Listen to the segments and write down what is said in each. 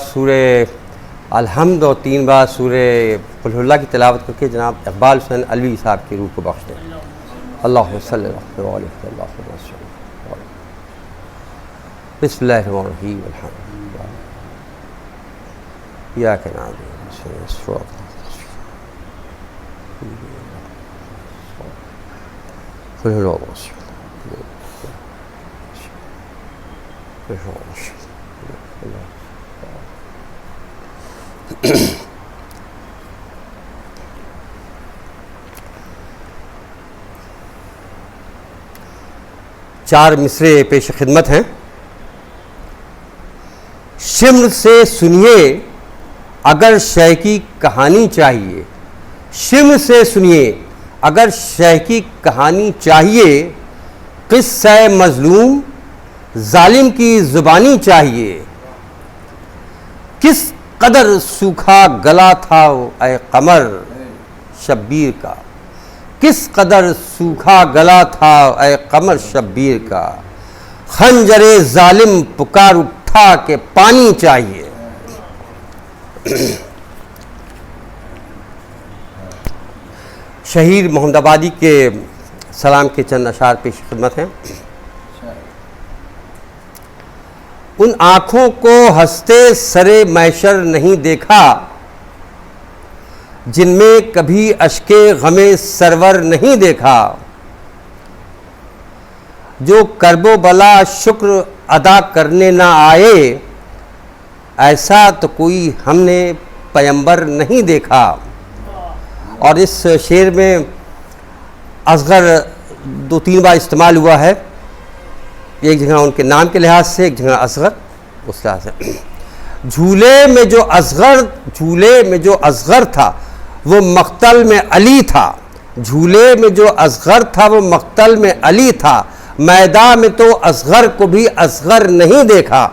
سورہ الحمد اور 3 بار سورہ قل هو اللہ کی تلاوت کر کے جناب اقبال حسین علوی صاحب کی روح کو بخش دیں. اللہم صلی اللہ علیہ وسلم. بسم اللہ الرحمن الرحیم. الحمدللہ ایاک نعبد و ایاک نستعین. قل هو اللہ احد. چار مصرے پیش خدمت ہیں. شمر سے سنیے اگر شہ کی کہانی چاہیے. شمر سے سنیے اگر شہ کی کہانی چاہیے. قصہ مظلوم ظالم کی زبانی چاہیے. کس قدر سوکھا گلا تھا اے قمر شبیر کا. کس قدر سوکھا گلا تھا اے قمر شبیر کا. خنجر ظالم پکار اٹھا کہ پانی چاہیے. شہیر محمد آبادی کے سلام کے چند اشعار پیش خدمت ہیں. ان آنکھوں کو ہنستے سرے محشر نہیں دیکھا جن میں کبھی اشک غم سرور نہیں دیکھا. جو کرب و بلا شکر ادا کرنے نہ آئے ایسا تو کوئی ہم نے پیمبر نہیں دیکھا. اور اس شعر میں اصغر 2-3 بار استعمال ہوا ہے. ایک جگہ ان کے نام کے لحاظ سے, ایک جگہ اصغر اس لحاظ سے. جھولے میں جو اصغر تھا وہ مقتل میں علی تھا. جھولے میں جو اصغر تھا وہ مقتل میں علی تھا. میدان میں تو اصغر کو بھی اصغر نہیں دیکھا.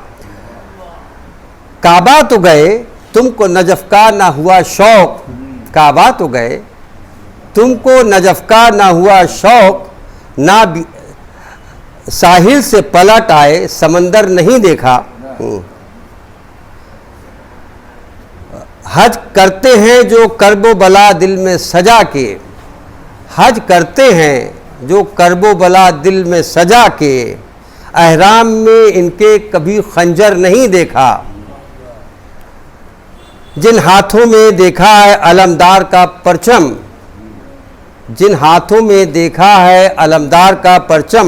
کعبہ تو گئے تم کو نجف کا نہ ہوا شوق. کعبہ تو گئے تم کو نجف کا نہ ہوا شوق. نہ ساحل سے پلٹ آئے سمندر نہیں دیکھا. حج کرتے ہیں جو کرب و بلا دل میں سجا کے. حج کرتے ہیں جو کرب و بلا دل میں سجا کے. احرام میں ان کے کبھی خنجر نہیں دیکھا. جن ہاتھوں میں دیکھا ہے علمدار کا پرچم. جن ہاتھوں میں دیکھا ہے علمدار کا پرچم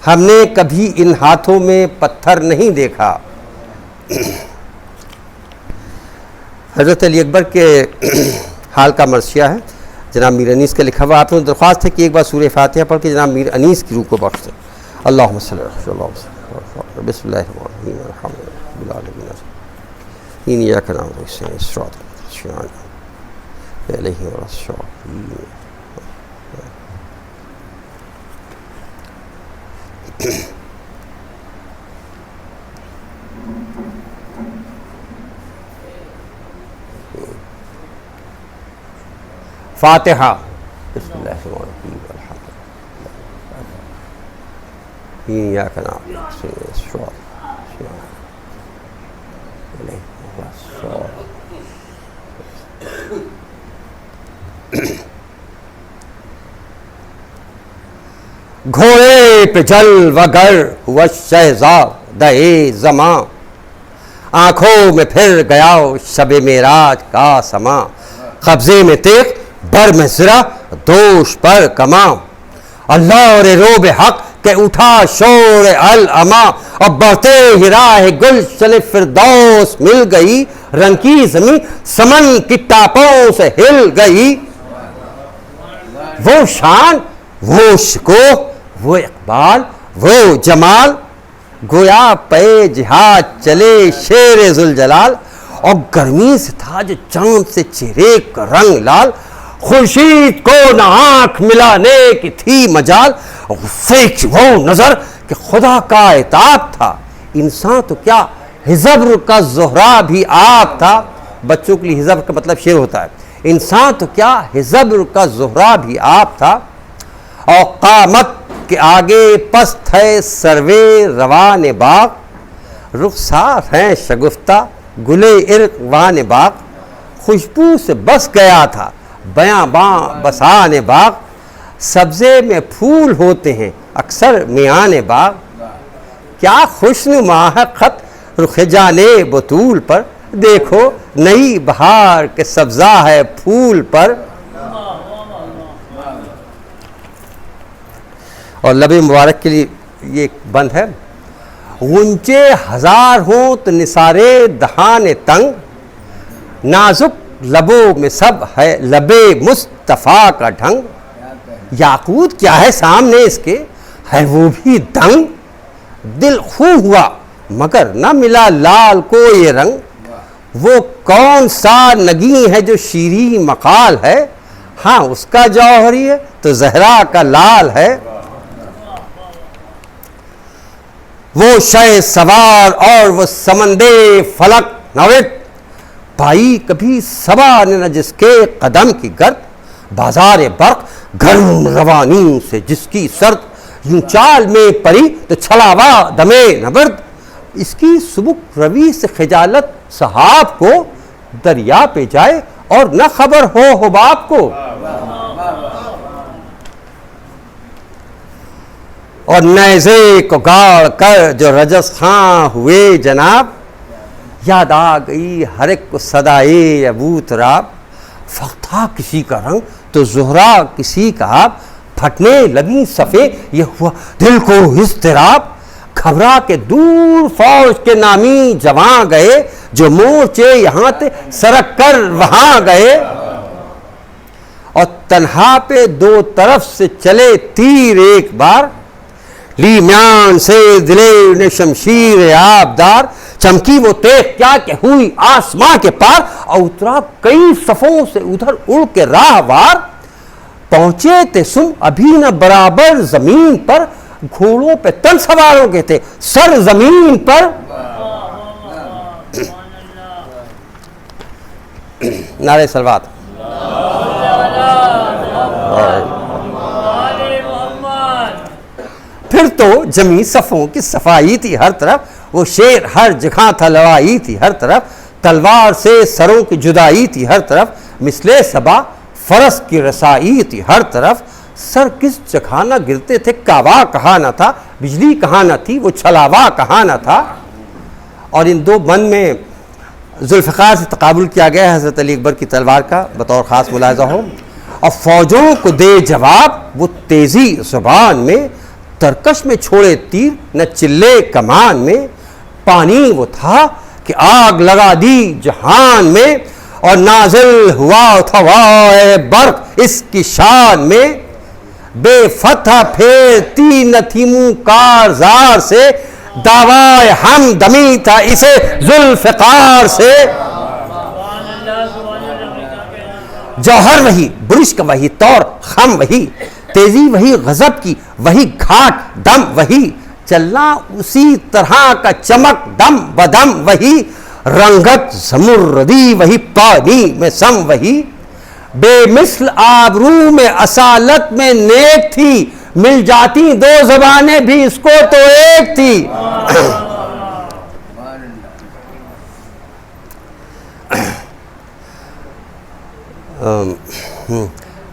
ہم نے کبھی ان ہاتھوں میں پتھر نہیں دیکھا. حضرت علی اکبر کے حال کا مرثیہ ہے. جناب میر انیس کا لکھا ہوا. آپ نے درخواست ہے کہ ایک بار سورہ فاتحہ پڑھ کے جناب میر انیس کی روح کو بخش دیں. اللہم صلی اللہ علیہ وسلم. بسم اللہ الرحمن الرحیم. الحمد للہ العالمین. ایاک نعبد و ایاک نستعین. علیہ الصلاۃ. فاتحہ. بسم اللہ الرحمن الرحیم. الحمد للہ ایاک نعبد و ایاک نستعین. گھوڑے پہ جل وگر ہوا شہزادہ زماں. آنکھوں میں پھر گیا شب معراج کا سما. قبضے میں تیغ بر میں زرہ دوش پر کما. اللہ اور روب حق کہ اٹھا شور العما. اب بڑھتے ہی راہ گلشن فردوس مل گئی. رنگ کی زمین سمن کی ٹاپوں سے ہل گئی. وہ شان وہ شکوہ وہ اقبال وہ جمال گویا پے جہاد چلے شیر ذوالجلال. اور گرمی سے تھا جو چاند سے چہرے کا رنگ لال. خورشید کو نہ آنکھ ملانے کی تھی مجال. غصے کی وہ نظر کہ خدا کا عتاب تھا. انسان تو کیا ہزبر کا زہرا بھی آپ تھا. بچوں کے لیے ہزبر کا مطلب شعر ہوتا ہے. انسان تو کیا ہزبر کا زہرا بھی آپ تھا. اور قامت کے آگے پست ہے سروے روان باغ. رخسار ہیں شگفتہ گلے ارغوان باغ خوشبو سے بس گیا تھا بیاں باں بسان باغ سبزے میں پھول ہوتے ہیں اکثر میان باغ کیا خوشنما ہے خط رخ جانے بطول پر دیکھو نئی بہار کے سبزہ ہے پھول پر اور لب مبارک کے لیے یہ ایک بند ہے غنچے ہزار ہوں تو نثارے دہان تنگ نازک لبوں میں سب ہے لب مصطفیٰ کا ڈھنگ یاقوت کیا ہے سامنے اس کے ہے وہ بھی دنگ دل خوں ہوا مگر نہ ملا لال کو یہ رنگ وہ کون سا نگیں ہے جو شیریں مقال ہے ہاں اس کا جوہری ہے تو زہرا کا لال ہے وہ شہ سوار اور وہ سمندے فلک نوٹ پائی کبھی صبا نے نہ جس کے قدم کی گرد بازار برق گرم روانی سے جس کی سرد یوں چال میں پری تو چھلاوا دمے نبرد اس کی سبک روی سے خجالت صحاب کو دریا پہ جائے اور نہ خبر ہو حباب کو اور نیزے کو گاڑ کر جو رجس خاں ہوئے جناب یاد آ گئی ہر ایک کو صدائے ابو تراب فختہ کسی کا رنگ تو زہرا کسی کا آب پھٹنے لگی صفے یہ ہوا دل کو اضطراب گھبرا کے دور فوج کے نامی جوان گئے جو مورچے یہاں تے سرک کر وہاں گئے اور تنہا پہ دو طرف سے چلے تیر ایک بار لی میان سے دلیر نے شمشیر آبدار چمکی وہ تیغ کیا کہ ہوئی آسماں کے پار اور اترا کئی صفوں سے ادھر اڑ کے راہ وار پہنچے تے سن ابھی نہ برابر زمین پر گھوڑوں پہ تن سواروں کے تھے سر زمین پر نعرہ صلوات پھر تو جمی صفوں کی صفائی تھی ہر طرف وہ شیر ہر جگہ تھا لوائی تھی ہر طرف تلوار سے سروں کی جدائی تھی ہر طرف مثل صبا فرس کی رسائی تھی ہر طرف سر کس جگہ نہ گرتے تھے کعبہ کہاں نہ تھا بجلی کہاں نہ تھی وہ چھلاوا کہاں نہ تھا اور ان دو بند میں ذوالفقار سے تقابل کیا گیا حضرت علی اکبر کی تلوار کا بطور خاص ملاحظہ ہو اور فوجوں کو دے جواب وہ تیزی زبان میں ترکش میں چھوڑے تیر نہ چلے کمان میں پانی وہ تھا کہ آگ لگا دی جہان میں اور نازل ہوا تھا وائے برق اس کی شان میں بے فتح پھیرتی نہ تھی منہ کارزار سے دعوی ہم دمی تھا اسے ذوالفقار سے جوہر وہی برشک وہی طور خم وہی تیزی وہی غضب کی وہی گھاٹ دم وہی چلنا اسی طرح کا چمک دم بدم وہی رنگت زمردی وہی پانی میں سم وہی بے مثل آبرو میں اصالت میں نیک تھی مل جاتی دو زبانیں بھی اس کو تو ایک تھی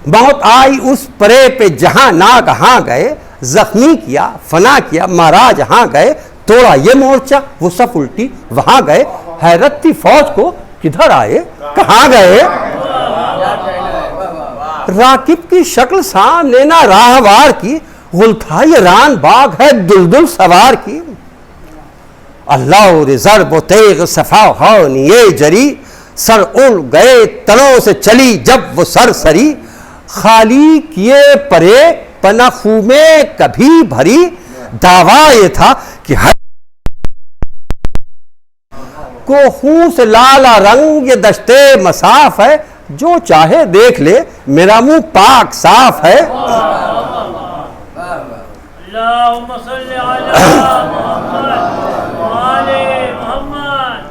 موت آئی اس پرے پہ جہاں ناگہاں گئے زخمی کیا فنا کیا مارا جہاں گئے توڑا یہ مورچہ وہ سب الٹی وہاں گئے حیرت تھی فوج کو کدھر آئے کہاں گئے راکب کی شکل سامنے نہ راہوار کی غل تھا یہ ران باغ ہے دلدل سوار کی اللہ ضرب و تیغ صفا ہونیے جری سر اڑ گئے تنوں سے چلی جب وہ سر سری خالی کیے پرے پنہ خوں میں کبھی بھری دعویٰ یہ تھا کہ ہر کو خون سے لالا رنگ یہ دشتے مساف ہے جو چاہے دیکھ لے میرا منہ پاک صاف ہے اللہم صلی علی محمد وآلِ محمد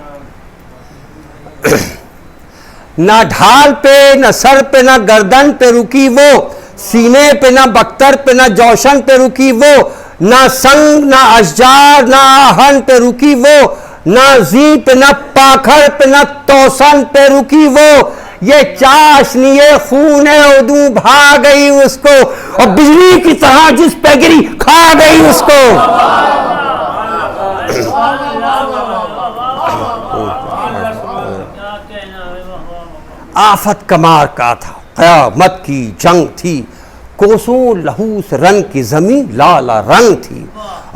نہ ڈھال پہ نہ سر پہ نہ گردن پہ رکی وہ سینے پہ نہ بختر پہ نہ جوشن پہ رکی وہ نہ سنگ نہ اشجار نہ آہن پہ رکی وہ نہ زی پہ نہ پاکھر پہ نہ توسن پہ رکی وہ، یہ چاشنی خون عدو بھا گئی اس کو، اور بجلی کی طرح جس پہ گری کھا گئی اس کو۔ آفت کا مار کا تھا، قیامت کی جنگ تھی، کوسوں لہو سے رنگ کی زمین لالا رنگ تھی،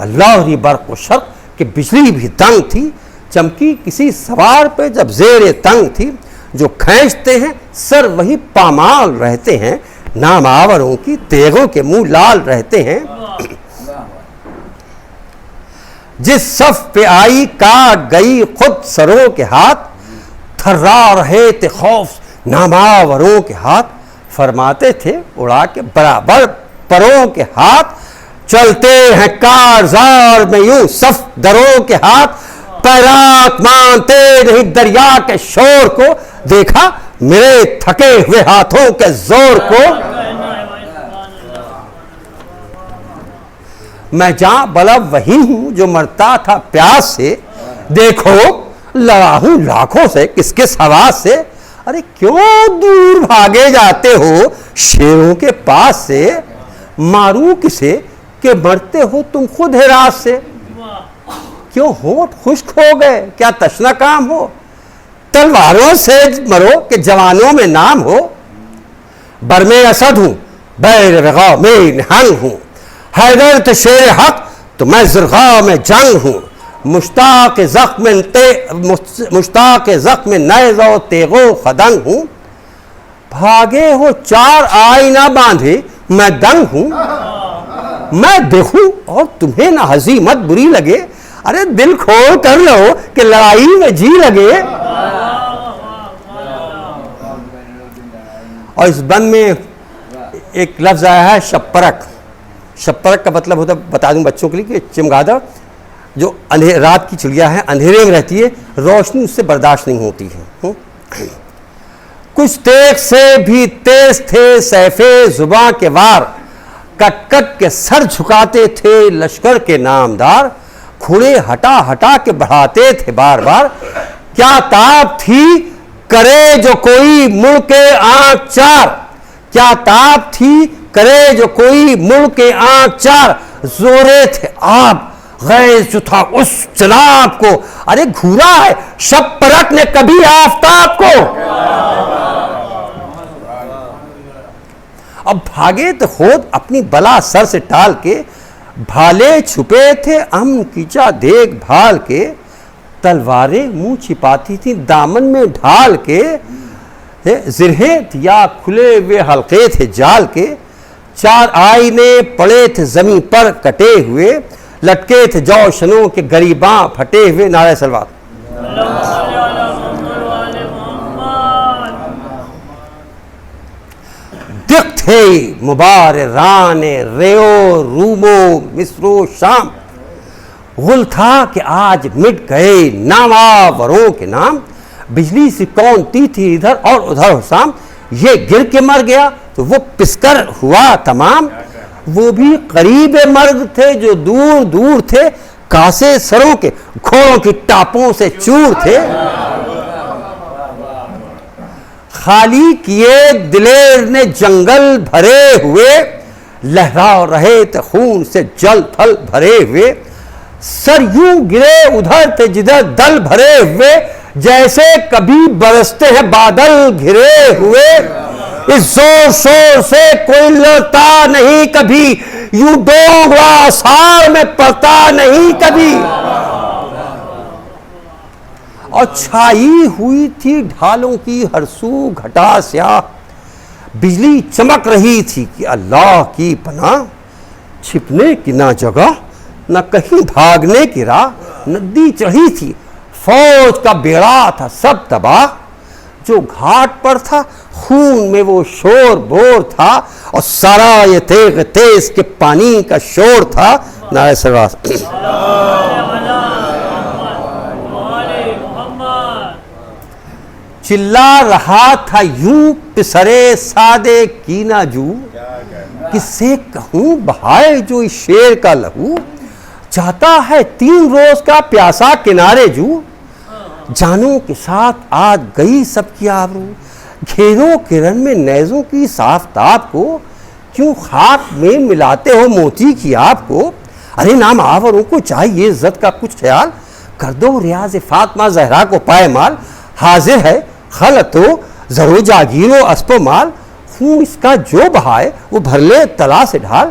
لہری برق و شرق کہ بجلی بھی دنگ تھی، چمکی کسی سوار پہ جب زیر تنگ تھی، جو کھینچتے ہیں سر وہی پامال رہتے ہیں، نام آوروں کی تیغوں کے منہ لال رہتے ہیں۔ جس صف پہ آئی کاٹ گئی خود سروں کے ہاتھ، تھرا رہے تھے خوف ناماوروں کے ہاتھ، فرماتے تھے اڑا کے برابر پروں کے ہاتھ، چلتے ہیں کارزار میں یوں صف دروں کے ہاتھ، پیراک مانتے نہیں دریا کے شور کو، دیکھا میرے تھکے ہوئے ہاتھوں کے زور کو۔ میں جہاں بلب وہی ہوں جو مرتا تھا پیاس سے، دیکھو لڑا ہوں لاکھوں سے کس کس حواس سے، ارے کیوں دور بھاگے جاتے ہو شیروں کے پاس سے، ماروں کسے کہ مرتے ہو تم خود ہراس سے، کیوں ہونٹ خشک ہو گئے کیا تشنا کام ہو، تلواروں سے مرو کہ جوانوں میں نام ہو، برم اسد ہوں بیر رغا میں نہنگ ہوں، حیدر تو شیر حق تو میں زرغا میں جنگ ہوں، مشتاق زخم نیز و تیغ و خدنگ ہوں، بھاگے ہو چار آئینہ باندھے میں دنگ ہوں، میں دیکھوں اور تمہیں نہ ہزیمت بری لگے، ارے دل کھول کر لو کہ لڑائی میں جی لگے۔ اور اس بند میں ایک لفظ آیا ہے شپرک، شپرک کا مطلب ہوتا ہے بتا دوں بچوں کے لیے کہ چمگادڑ جو رات کی چڑیا ہے اندھیرے میں رہتی ہے، روشنی اس سے برداشت نہیں ہوتی ہے۔ کچھ تیغ سے بھی تیز تھے سیف زباں کے وار، کٹ کٹ کے سر جھکاتے تھے لشکر کے نامدار، کھڑے ہٹا ہٹا کے بڑھاتے تھے بار بار، کیا تاب تھی کرے جو کوئی ملک آنکھ چار، کیا تاب تھی کرے جو کوئی ملک آنکھ چار، زورے تھے آپ غیظ جو تھا اس جناب کو، ارے گھورا ہے شپرک نے کبھی آفتاب کو۔ اب بھاگے تو خود اپنی بلا سر سے ٹال کے، بھالے چھپے تھے امن کیچا دیکھ بھال کے، تلواریں منہ چھپاتی تھی دامن میں ڈھال کے، زرہیں یا کھلے ہوئے حلقے تھے جال کے، چار آئینے پڑے تھے زمین پر کٹے ہوئے، لٹکے تھے جوشنوں کے گریباں پھٹے ہوئے۔ نعرہ سلوات۔ دکھ تھے مبارران ریو رومو مصر و شام، غل تھا کہ آج مٹ گئے ناماوروں کے نام، بجلی سے کونتی تھی ادھر اور ادھر حسام، یہ گر کے مر گیا تو وہ پسکر ہوا تمام، وہ بھی قریب مرگ تھے جو دور دور تھے، کاسے سروں کے گھوڑوں کی ٹاپوں سے چور تھے، خالی کیے دلیر نے جنگل بھرے ہوئے، لہرا رہے تھے خون سے جل تھل بھرے ہوئے، سر یوں گرے ادھر تھے جدھر دل بھرے ہوئے، جیسے کبھی برستے ہیں بادل گھرے ہوئے، اس زور شور سے کوئی لڑتا نہیں کبھی، یوں ڈوگوا آثار میں پڑتا نہیں کبھی، اور چھائی ہوئی تھی ڈھالوں کی ہر سو گھٹا سیاہ، بجلی چمک رہی تھی کہ اللہ کی پناہ، چھپنے کی نہ جگہ نہ کہیں بھاگنے کی راہ، ندی چڑھی تھی فوج کا بیڑا تھا سب تباہ، جو گھاٹ پر تھا خون میں وہ شور بور تھا، اور سارا یہ تیغ تیز کے پانی کا شور تھا۔ نعرہ سلوات۔ چلا رہا تھا یوں پسرے سادے کی نہ جو، کس سے کہوں بہائے جو اس شیر کا لہو، جاتا ہے 3 روز کا پیاسا کنارے جو، جانوں کے ساتھ آج گئی سب کی آبرو، گھیروں کرن میں نیزوں کی صافتاب کو، کیوں خاک میں ملاتے ہو موتی کی آپ کو؟ ارے نام آوروں کو چاہیے عزت کا کچھ خیال، کر دو ریاض فاطمہ زہرا کو پائے مال، حاضر ہے خلط و زر و جاگیر و اسپ و مال، خون اس کا جو بہائے وہ بھر لے تلا سے ڈھال،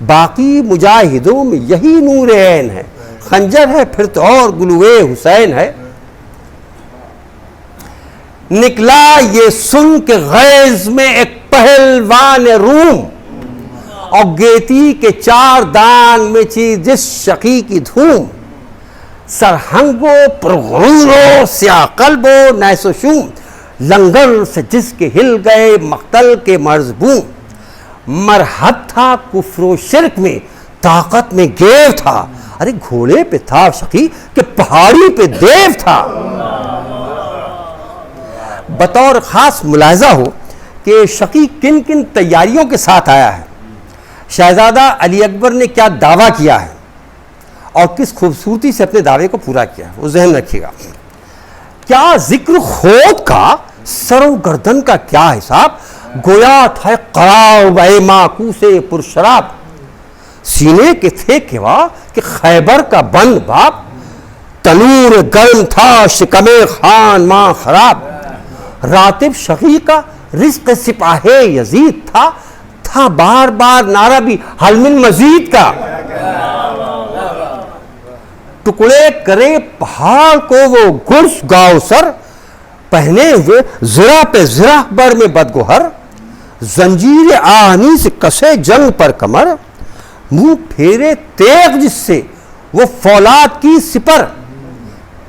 باقی مجاہدوں میں یہی نور عین ہے، خنجر ہے پھر تو اور گلوے حسین ہے۔ نکلا یہ سن کے غیظ میں ایک پہلوان روم، اور گیتی کے 4 دان میں چی جس شقی کی دھوم، سرہنگ و پرغرور و سیاہ قلب و نیس و شوم، لنگر سے جس کے ہل گئے مقتل کے مرز بوم، مرحب تھا کفر و شرک میں طاقت میں گیو تھا، ارے گھوڑے پہ تھا شقی کہ پہاڑی پہ دیو تھا۔ بطور خاص ملاحظہ ہو کہ شقی کن کن تیاریوں کے ساتھ آیا ہے، شہزادہ علی اکبر نے کیا دعویٰ کیا ہے اور کس خوبصورتی سے اپنے دعوے کو پورا کیا ہے، وہ ذہن رکھیے گا۔ کیا ذکر خود کا، سر و گردن کا کیا حساب، گویا تھا قرار و معکوس پرشراب، سینے کے تھے کوا کہ خیبر کا بند باپ، تنور گرم تھا شکم خان ماں خراب، راتب شقی کا رزق سپاہ یزید تھا بار بار نعرہ بھی حل من مزید کا، ٹکڑے کرے پہاڑ کو وہ گرش گاؤ سر، پہنے ہوئے زرہ پہ زرہ بر میں بدگوہر، زنجیر آہنی سے کسے جنگ پر کمر، منہ پھیرے تیغ جس سے وہ فولاد کی سپر،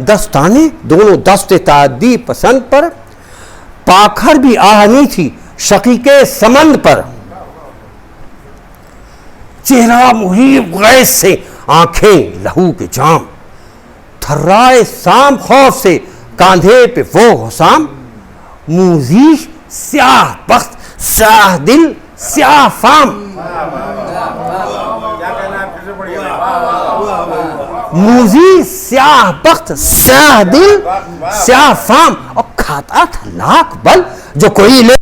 دستانے دونوں دست تعدی پسند پر، پاکھر بھی آہنی تھی شقی کے سمند پر، چہرہ محیب غیظ سے آنکھیں لہو کے جام، تھرائے سام خوف سے کاندھے پہ وہ حسام، موزیش سیاہ بخت سیاہ دل سیاہ فام، موزی سیاہ بخت سیاہ دل سیاہ فام، اور کھاتا تھا لاکھ بل جو کوئی لے،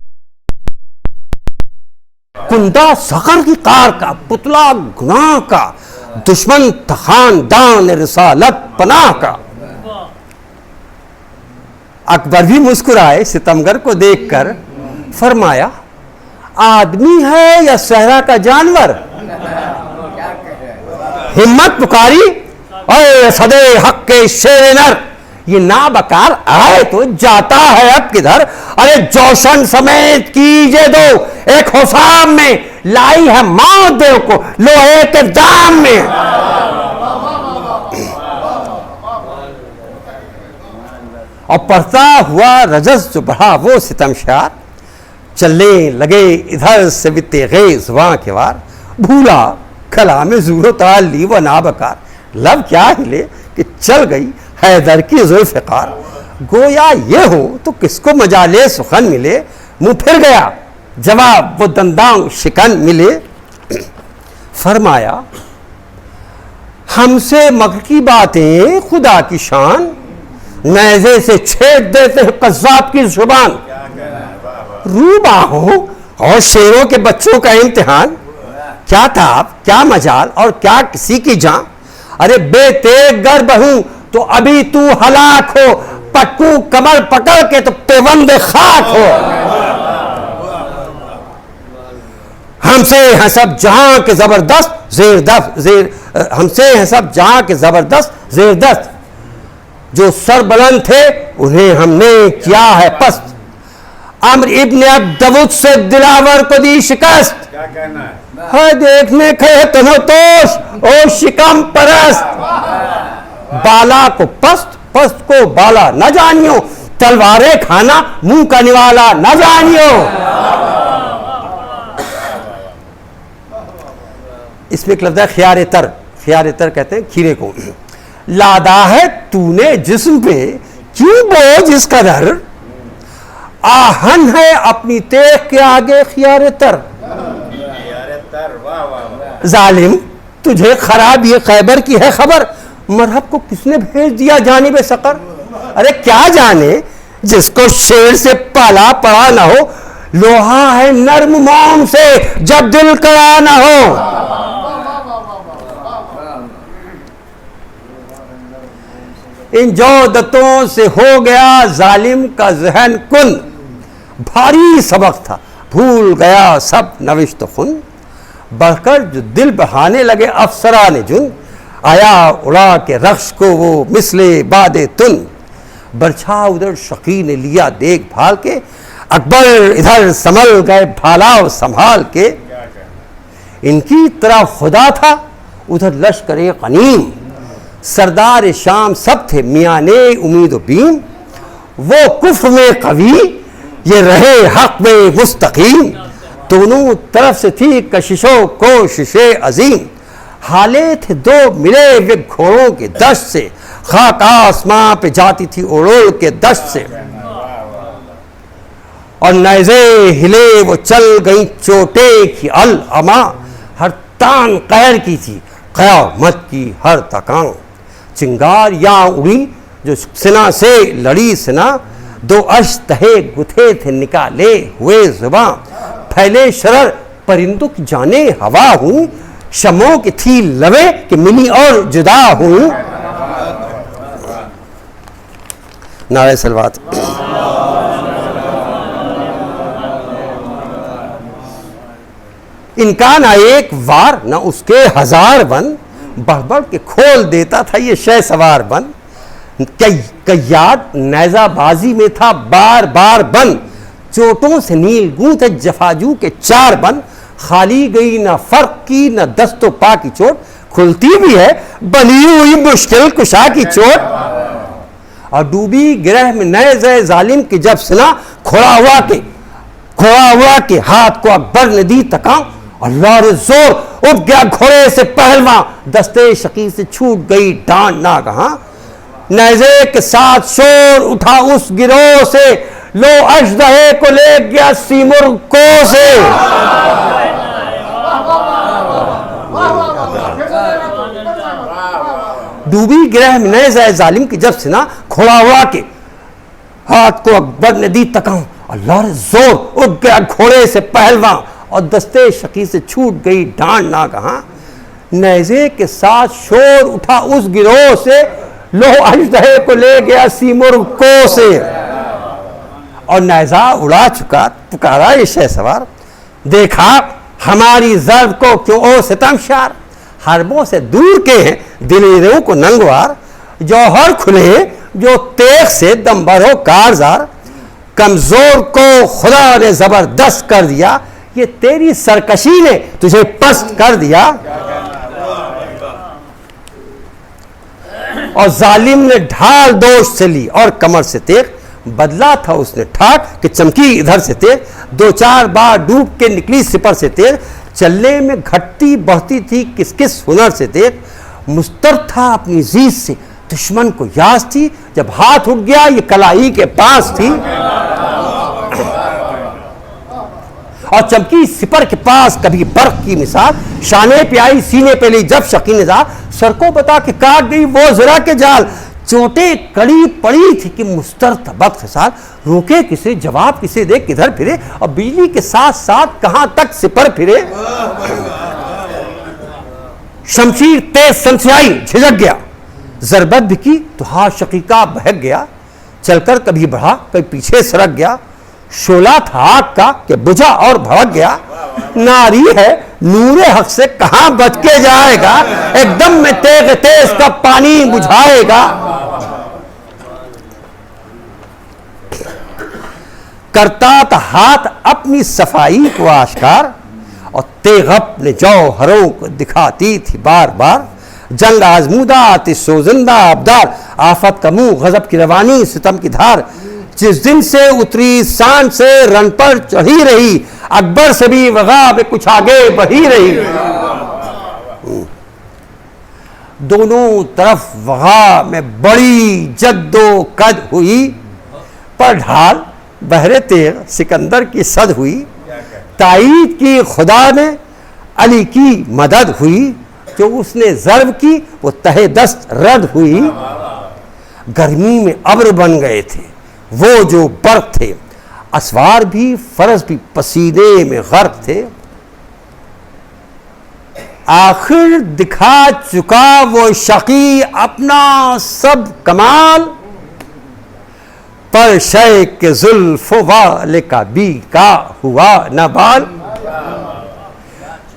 کندہ سخر کی قار کا پتلا گناہ کا، دشمن تھا خاندان رسالت پناہ کا۔ اکبر بھی مسکرائے ستمگر کو دیکھ کر، فرمایا آدمی ہے یا صحرا کا جانور، ہمت پکاری اے صدے حق کے شیر نر، یہ نابکار آئے تو جاتا ہے اب کدھر، ارے جوشن سمیت کیجے دو ایک حسام میں، لائی ہے موت دیو کو لوہے کے دام میں۔ اور پڑھتا ہوا رجز جو بڑھا وہ ستم شار، چلنے لگے ادھر سے بھی تیغ وہاں کے وار، بھولا کلام زور و تعالی و نابکار، لب کیا ہلے کہ چل گئی حیدر کی ذوالفقار، گویا یہ ہو تو کس کو مجالے سخن ملے، منہ پھر گیا جواب وہ دندان شکن ملے۔ فرمایا ہم سے مکر کی باتیں خدا کی شان، نیزے سے چھیڑ دیتے ہیں قذاب کی زبان، روباہوں اور شیروں کے بچوں کا امتحان، کیا تاب کیا مجال اور کیا کسی کی جان، ارے بے تیغ گر بہوں تو ابھی تو ہلاک ہو، پٹکوں کمر پکڑ کے تو پیوند خاک ہو، ہم سے ہیں سب جہاں کے زبردست زیر دست، ہم سے ہیں سب جہاں کے زبردست زیر دست، جو سر بلند تھے انہیں ہم نے کیا ہے پست، عمر ابن عبدود سے دلاور کو دی شکست، ہے دیکھنے کھے تنو توش او شکم پرست، بالا کو پست پست کو بالا نہ جانیو، تلواریں کھانا منہ کا نوالا نہ جانیو۔ اس میں ایک لفظ ہے خیار تر، خیار تر کہتے ہیں کھیرے کو، لادا ہے تو نے جسم پہ کیوں بوجھ اس قدر، آہن ہے اپنی تیغ کے آگے خیار تر، ظالم تجھے خرابی خیبر کی ہے خبر، مرحب کو کس نے بھیج دیا جانب سقر؟ ارے کیا جانے جس کو شیر سے پالا پڑا نہ ہو، لوہا ہے نرم موم سے جب دل کڑا نہ ہو۔ ان جودتوں سے ہو گیا ظالم کا ذہن کن، بھاری سبق تھا بھول گیا سب نوشت خن، بڑھ کر جو دل بڑھانے لگے افسران جن، آیا اڑا کے رخش کو وہ مثل باد تن، برچھا ادھر شقی نے لیا دیکھ بھال کے، اکبر ادھر سنبھل گئے بھالا سنبھال کے، ان کی طرف خدا تھا ادھر لشکر غنیم، سردار شام سب تھے میانے امید و بیم، وہ کفر میں قوی یہ رہے حق میں مستقیم، دونوں طرف سے تھی کشش و کوشش عظیم، حالے تھے دو ملے ہوئے گھوڑوں کے دشت سے، خاک آسماں پہ جاتی تھی اڑ اڑ کے دشت سے، اور نیزے ہلے وہ چل گئیں چوٹے کی العما، ہر تان قہر کی تھی قیامت کی ہر تکان، چنگار یا اڑی جو سنا سے لڑی سنا، دو اشتہے گتھے تھے نکالے ہوئے زباں، پھیلے شرر پرندوں کی جانے ہوا ہوں، شموں کی تھی لوے کہ ملی اور جدا ہوں۔ نعرہ صلوات۔ ان کا نہ ایک وار نہ اس کے ہزار بن، بڑھ بڑھ کے کھول دیتا تھا یہ شہ سوار بن، قیاد نیزہ بازی میں تھا بار بار بن، چوٹوں سے نیل گوں تھے جفاجو کے چار بن، خالی گئی نہ فرق کی نہ دست و پا کی چوٹ، کھلتی بھی ہے بنی ہوئی مشکل کشا کی چوٹ، اور ڈوبی گرہ میں نیزہ ظالم کی جب سنا، کھڑا ہوا کے ہاتھ کو اکبر نے دی تکاں، اللہ رے زور اٹھ گیا گھوڑے سے پہلواں، دستے شقی سے چھوٹ گئی ڈانٹ ناگہاں، نیزے کے ساتھ شور اٹھا اس گروہ سے، لو اژدہے کو لے گیا سیمر کو سے، ڈوبی گرہ میں نیزہ ظالم کی جب سنا، کھڑا ہوا کے ہاتھ کو اکبر نے دی تکاں، اللہ رے زور اٹھ گیا گھوڑے سے پہلواں، اور دستے شقی سے چھوٹ گئی ڈانٹ ناگہاں، نیزے کے ساتھ شور اٹھا اس گروہ سے، لو اژدہے کو لے گیا سیمر کو سے، اور نیزہ اڑا چکا پکارا یہ شہ سوار، دیکھا ہماری ضرب کو کیوں او ستم شار، حربوں سے دور کے ہیں دلیروں کو ننگوار، جوہر کھلے جو تیغ سے دمبر ہو کارزار، کمزور کو خدا نے زبردست کر دیا، یہ تیری سرکشی نے تجھے پست کر دیا، اور ظالم نے ڈھال دوش سے لی اور کمر سے تیغ، بدلا تھا اس نے ٹھاٹ کہ چمکی ادھر سے تیغ، دو چار بار ڈوب کے نکلی سپر سے تیغ، چلنے میں گھٹتی بڑھتی تھی کس کس ہنر سے تیغ، مستر تھا اپنی زیز سے دشمن کو یاس تھی، جب ہاتھ اٹھ گیا یہ کلائی کے پاس تھی، اور چمکی سپر کے پاس کبھی برق کی مثال، شانے پہ آئی سینے پہ لی جب شقی نزار، سر کو بتا کہ کاٹ گئی وہ ذرا کے جال، چوٹیں کڑی پڑی تھی کہ مستر تھا بد خسال، روکے کسے جواب کسے دے کدھر پھرے، اور بجلی کے ساتھ ساتھ کہاں تک سپر پھرے، شمشیر تیز سنسیائی جھجک گیا، ضربت بھی کی تو ہاتھ شقیقہ بہک گیا، چل کر کبھی بڑھا کبھی پیچھے سرک گیا، شعلہ تھا آگ کا کہ بجھا اور بھڑک گیا، ناری ہے نور حق سے کہاں بچ کے جائے گا، ایک دم میں تیغ تیز کا پانی بجھائے گا، کرتا تھا ہاتھ اپنی صفائی کو آشکار، اور تیغ اپنے جوہروں کو دکھاتی تھی بار بار، جنگ آزمودہ آتش سوزندہ آبدار، آفت کا منہ غضب کی روانی ستم کی دھار، جس دن سے اتری سان سے رن پر چڑھی رہی، اکبر سے بھی وغا میں کچھ آگے بڑھی رہی، دونوں طرف وغا میں بڑی جد و قد ہوئی، پر ڈھال بحر تیغ سکندر کی صد ہوئی، تائید کی خدا نے علی کی مدد ہوئی، جو اس نے ضرب کی وہ تہہ دست رد ہوئی. گرمی میں ابر بن گئے تھے وہ جو برق تھے، اسوار بھی فرس بھی پسینے میں غرق تھے. آخر دکھا چکا وہ شقی اپنا سب کمال، پر شے کے زلف والے کا بھی کا ہوا نہ بال.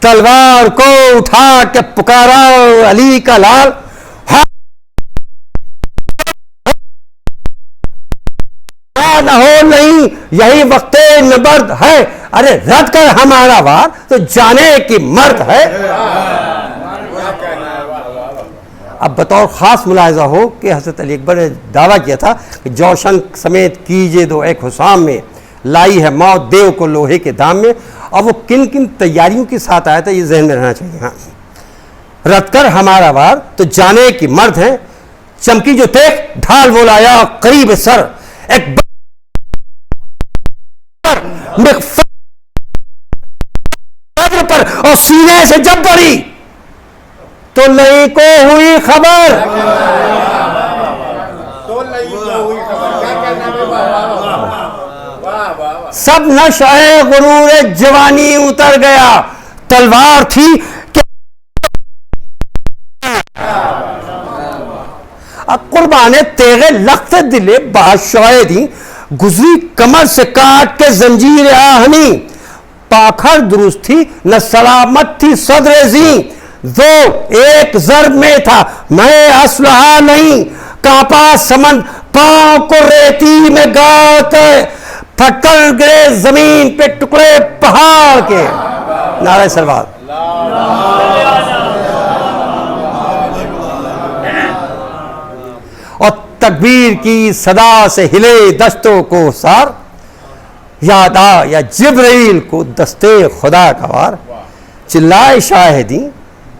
تلوار کو اٹھا کے پکارا علی کا لال، نہ ہو نہیں یہی وقت نبرد ہے. ارے رد کر ہمارا وار تو جانے کی مرد ہے. اب بطور خاص ملاحظہ ہو کہ حضرت علی اکبر نے دعویٰ کیا تھا کہ جوشن سمیت کیجئے دو ایک حسام میں، لائی ہے موت دیو کو لوہے کے دام میں. اور وہ کن کن تیاریوں کے ساتھ آیا تھا یہ ذہن میں رہنا چاہیے. ہاں، رد کر ہمارا وار تو جانے کی مرد ہے. چمکی جو تیغ ڈھال وہ لایا قریب سر، ایک پر اور سینے سے جب پڑی تو لئی کو ہوئی خبر. سب نشہ غرور جوانی اتر گیا، تلوار تھی قربان تیغ لخت دلے بادشاہ دی، گزری کمر سے کاٹ کے زنجیر آہنی. پاکھر درست تھی نہ سلامت تھی صدر زی، دو ایک ضرب میں تھا میں اسلحہ نہیں. کانپا سمند پاؤں کو ریتی میں گاتے، پھٹکر گرے زمین پہ ٹکڑے پہاڑ کے. نعرہ سلوات. اور تکبیر کی صدا سے ہلے دشتوں کو سار، یاد آ یا جبرائیل کو دستے خدا کا وار. چلائے شاہدی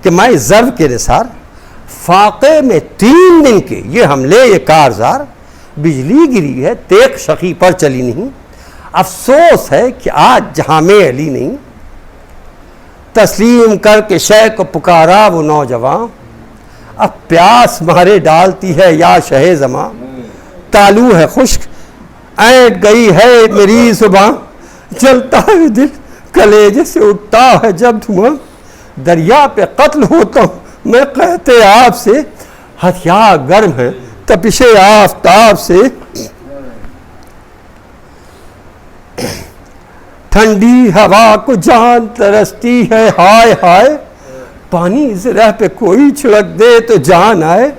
کہ میں ضرب کے نثار، فاقے میں 3 دن کے یہ حملے یہ کارزار. بجلی گری ہے تیغ شقی پر چلی نہیں، افسوس ہے کہ آج جہاں میں علی نہیں. تسلیم کر کے شے کو پکارا وہ نوجوان، اب پیاس مارے ڈالتی ہے یا شہ زماں. تالو ہے خشک اینٹ گئی ہے میری زباں، جلتا ہے دل کلیجے سے اٹھتا ہے جب دھواں. دریا پہ قتل ہوتا ہوں میں کہتے آپ سے، ہتھیار گرم ہے تپش آفتاب سے. ٹھنڈی ہوا کو جان ترستی ہے ہائے ہائے، پانی زرہ پہ کوئی چھڑک دے تو جان آئے.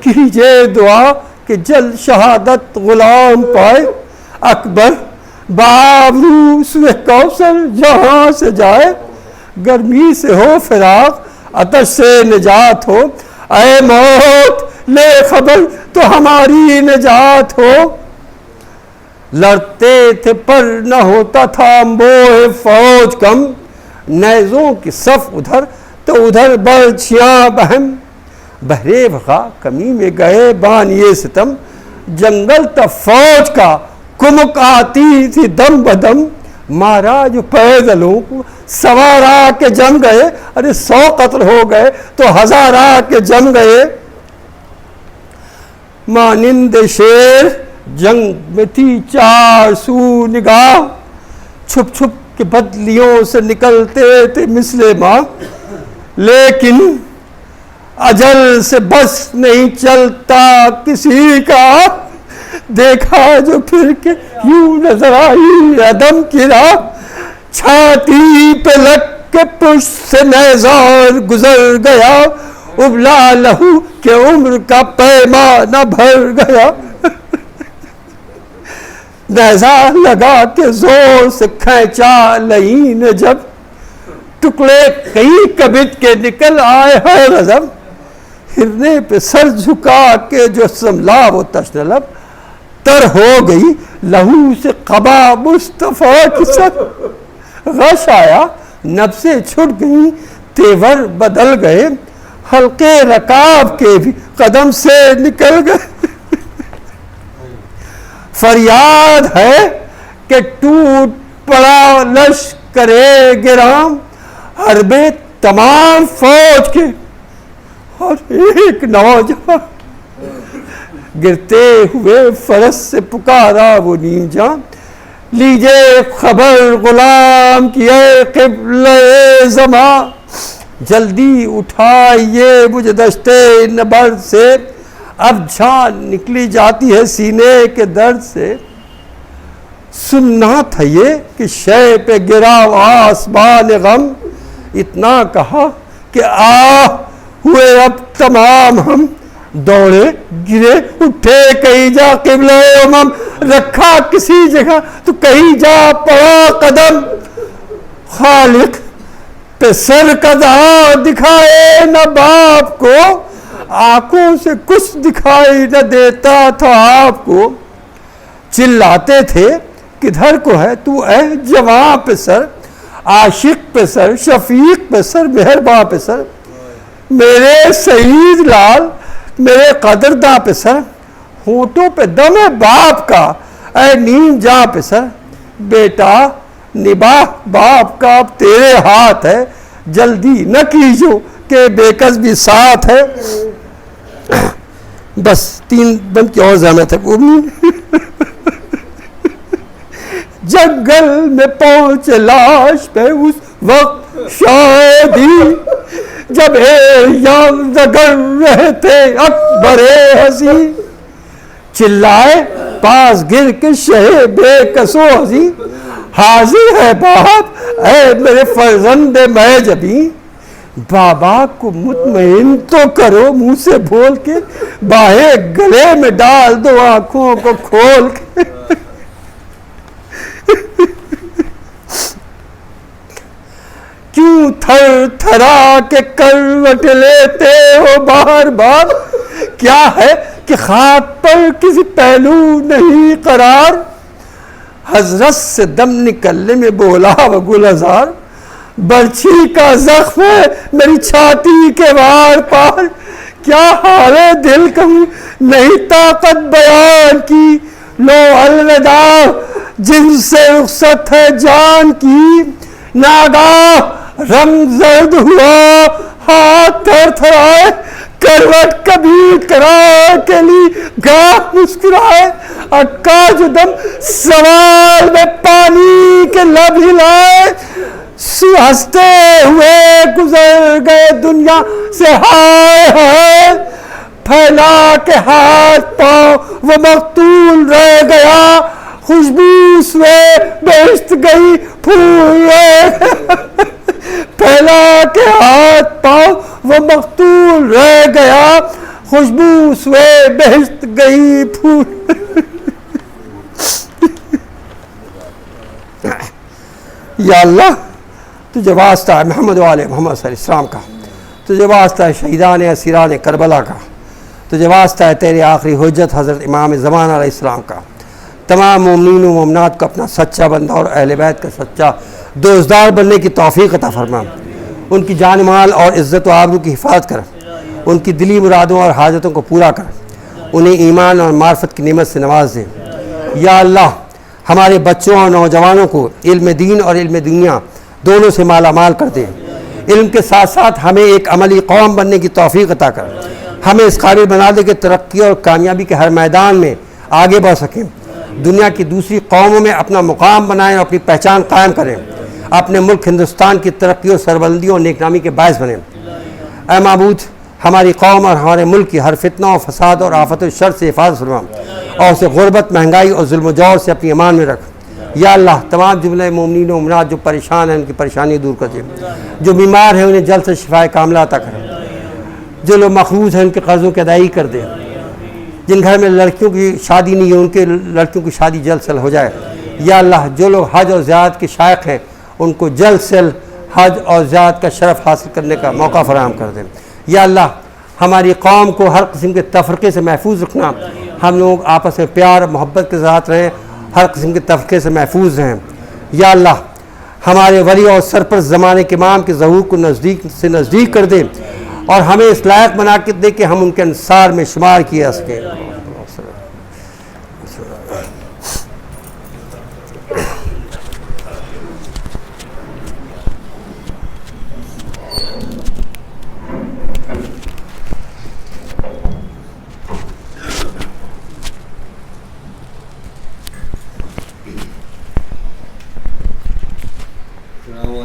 کیجئے دعا کہ جلد شہادت غلام پائے، اکبر بابرو سوئے کوثر جہاں سے جائے. گرمی سے ہو فراق عطش سے نجات ہو، اے موت لے خبر تو ہماری نجات ہو. لڑتے تھے پر نہ ہوتا تھا امبوہ فوج کم، نیزوں کی صف ادھر تو ادھر برچیاں بہم. بحرے وغا کمی میں گئے بانیے ستم، جنگل تا فوج کا کمک آتی تھی دم بدم. مارا جو پیدلوں کو سوار آ کے جم گئے، ارے 100 قتل ہو گئے تو 1000 آ کے جم گئے. مانند شیر جنگ میں تھی 4 سو نگاہ، چھپ چھپ کے بدلیوں سے نکلتے تھے مثل ماں. لیکن اجل سے بس نہیں چلتا کسی کا، دیکھا جو پھر کے یوں نظر آئی عدم کی راہ. چھاتی پہ لگ کے پشت سے نیزار گزر گیا، ابلا لہو کہ عمر کا پیمانہ بھر گیا. نیزا لگا کے زور سے کھینچا لئی نے جب، ٹکڑے کئی کبد کے نکل آئے ہے غضب. ہرنے پہ سر جھکا کے جو سنبھلا وہ تشنلب، تر ہو گئی لہو سے قبا مصطفیٰ کی سر. غش آیا نفسیں چھٹ گئیں تیور بدل گئے، حلقے رکاب کے بھی قدم سے نکل گئے. فریاد ہے کہ ٹوٹ پڑا لشکر گرام، حربے تمام فوج کے اور ایک نوجوان گرتے ہوئے فرس سے پکارا وہ نیم جاں، لیجئے خبر غلام کی اے قبلہ زمان، جلدی اٹھائیے مجھے دشتے نبرد سے، اب جان نکلی جاتی ہے سینے کے درد سے۔ سننا تھا یہ کہ شے پہ گرا آسمان غم، اتنا کہا کہ ہوئے اب تمام ہم، دوڑے گرے اٹھے کہیں جا قبلہ امم، رکھا کسی جگہ تو کہیں جا پڑا قدم، خالق پہ سر کا دہا دکھائے نہ باپ کو، آنکھوں سے کچھ دکھائی نہ دیتا تھا آپ کو، چلاتے تھے کدھر کو ہے تو اے جواں پہ سر، عاشق پہ سر، شفیق پہ سر، مہرباں پہ سر، میرے سعید لال میرے قدرداں پہ سر، ہونٹوں پہ دم ہے باپ کا اے نیم جاں پہ سر، بیٹا نباہ باپ کا اب تیرے ہاتھ ہے، جلدی نہ کیجو کہ بے کس بھی ساتھ ہے۔ بس 3 بند کی اور زحمت ہے وہ بھی۔ جنگل میں پہنچے لاش پہ اس وقت شادی، جب یادگر رہے تھے اکبر حسین، چلائے پاس گر کے شہ بے کسو حسین، حاضر ہے باپ اے میرے فرزند میں جبیں، بابا کو مطمئن تو کرو منہ سے بول کے، باہیں گلے میں ڈال دو آنکھوں کو کھول کے۔ کیوں تھر تھرا کے کروٹ لیتے ہو بار بار، کیا ہے کہ خاک پر کسی پہلو نہیں قرار، حضرت سے دم نکلنے میں بولا وہ گلزار، برچھی کا زخم ہے میری چھاتی کے وار پار، کیا حال ہے دل کبھی نہیں طاقت بیان کی، لو الوداع جن سے رخصت ہے جان کی، ناگاہ رنگ زرد ہوا ہاتھ تھر تھرائے، کروٹ کبھی کرا کے لی گاہ مسکرائے، اکا جو دم سوال میں پانی کے لب ہلائے، ہنستے ہوئے گزر گئے دنیا سے ہائے ہائے، پھیلا کے ہاتھ پاؤں وہ مقتول رہ گیا، خوشبو سوے بہشت گئی پھول، پھیلا کے ہاتھ پاؤں وہ مقتول رہ گیا، خوشبو سوے بہشت گئی پھول۔ یا اللہ تجھے واسطہ ہے محمد و آل محمد صلی اللہ علیہ وسلم کا، تجھے واسطہ ہے شہیدان اسیران کربلا کا، تجھے واسطہ ہے تیرے آخری حجت حضرت امام زمان علیہ السلام کا، تمام مومنین و مومنات کو اپنا سچا بندہ اور اہل بیت کا سچا دوستدار بننے کی توفیق عطا فرما، ان کی جان مال اور عزت و آبرو کی حفاظت کر، ان کی دلی مرادوں اور حاجتوں کو پورا کر، انہیں ایمان اور معرفت کی نعمت سے نواز دے۔ یا اللہ ہمارے بچوں اور نوجوانوں کو علم دین اور علم دنیا دونوں سے مالا مال کر دے، علم کے ساتھ ساتھ ہمیں ایک عملی قوم بننے کی توفیق عطا کر، ہمیں اس قابل بنا دے کہ ترقی اور کامیابی کے ہر میدان میں آگے بڑھ سکیں، دنیا کی دوسری قوموں میں اپنا مقام بنائیں اور اپنی پہچان قائم کریں، اپنے ملک ہندوستان کی ترقی اور سربلندی اور نیکنامی کے باعث بنیں۔ اے معبود ہماری قوم اور ہمارے ملک کی ہر فتنہ و فساد اور آفت و شر سے حفاظت فرما، اور اسے غربت، مہنگائی اور ظلم و جور سے اپنی امان میں رکھ۔ یا اللہ تمام جملہ مومنین و مومنات جو پریشان ہیں ان کی پریشانی دور کر دے، جو بیمار ہیں انہیں جلد سے شفائے کاملہ عطا کر، جو لوگ مقروض ہیں ان کے قرضوں کی ادائیگی کر دے، جن گھر میں لڑکیوں کی شادی نہیں ہے ان کے لڑکیوں کی شادی جلد سے ہو جائے۔ یا اللہ جو لوگ حج اور زیارت کے شائق ہیں ان کو جلد سے حج اور زیارت کا شرف حاصل کرنے کا موقع فراہم کر دیں۔ یا اللہ ہماری قوم کو ہر قسم کے تفرقے سے محفوظ رکھنا، ہم لوگ آپس میں پیار اور محبت کے ساتھ رہیں، ہر قسم کے تفرقے سے محفوظ رہیں۔ یا اللہ ہمارے ولی اور سرپرست زمانے کے امام کے ظہور کو نزدیک کر دیں، اور ہمیں اس لائق بنا کے دے کہ ہم ان کے انصار میں شمار کیے جا سکیں۔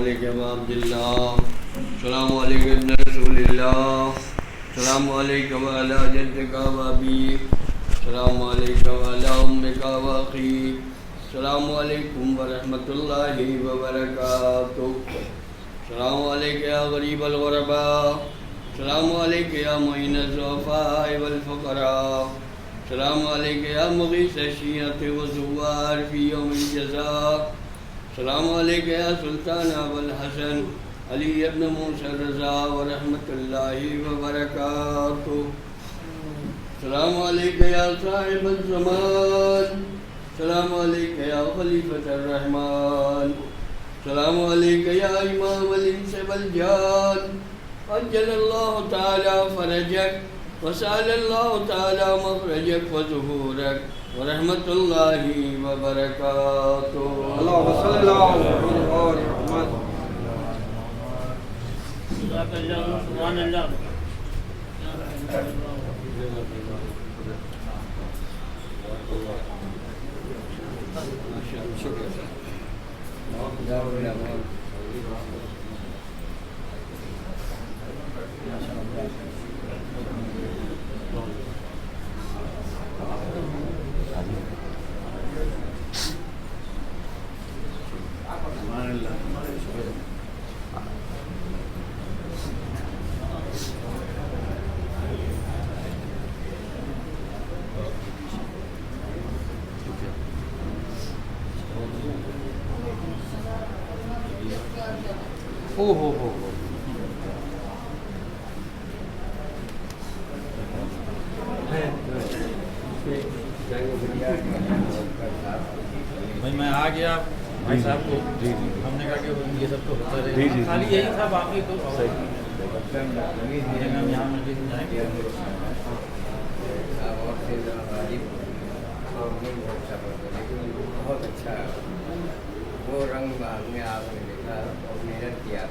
علیکم ابا عبداللہ، السلام علیکم ابن رسول اللہ، السلام علیکم وعلی جدک و ابیک، السلام علیکم وعلی امک و اخیک، السلام علیکم ورحمۃ اللہ وبرکاتہ، السلام علیکم یا غریب الغرباء، السلام علیکم یا معین الضعفاء والفقراء، السلام علیکم یا مغیث الشیعۃ والزوار فی یوم الجزاء، السلام علیکم یا سلطان ابو الحسن علی ابن موسیٰ الرضا ورحمۃ اللہ وبرکاتہ، السلام علیکم یا صاحب الزمان، السلام علیکم یا خلیفۃ الرحمن، السلام علیکم یا امام الانس والجان، عجل اللہ تعالی فرجک وسأل اللہ تعالی مخرجک وظہورک ورحمۃ اللہ وبرکاتہ۔ اللہم صلی اللہ علیہ وسلم۔ سبحان اللہ۔ بھائی میں آ گیا بھائی صاحب کو، ہم نے کہا کہ یہ سب تو ہوتا رہے گا، خالی یہی تھا، باقی تو ہم یہاں مل کے جائیں گے۔ بہت اچھا وہ رنگ میں آپ نے دیکھا اور محنت کیا۔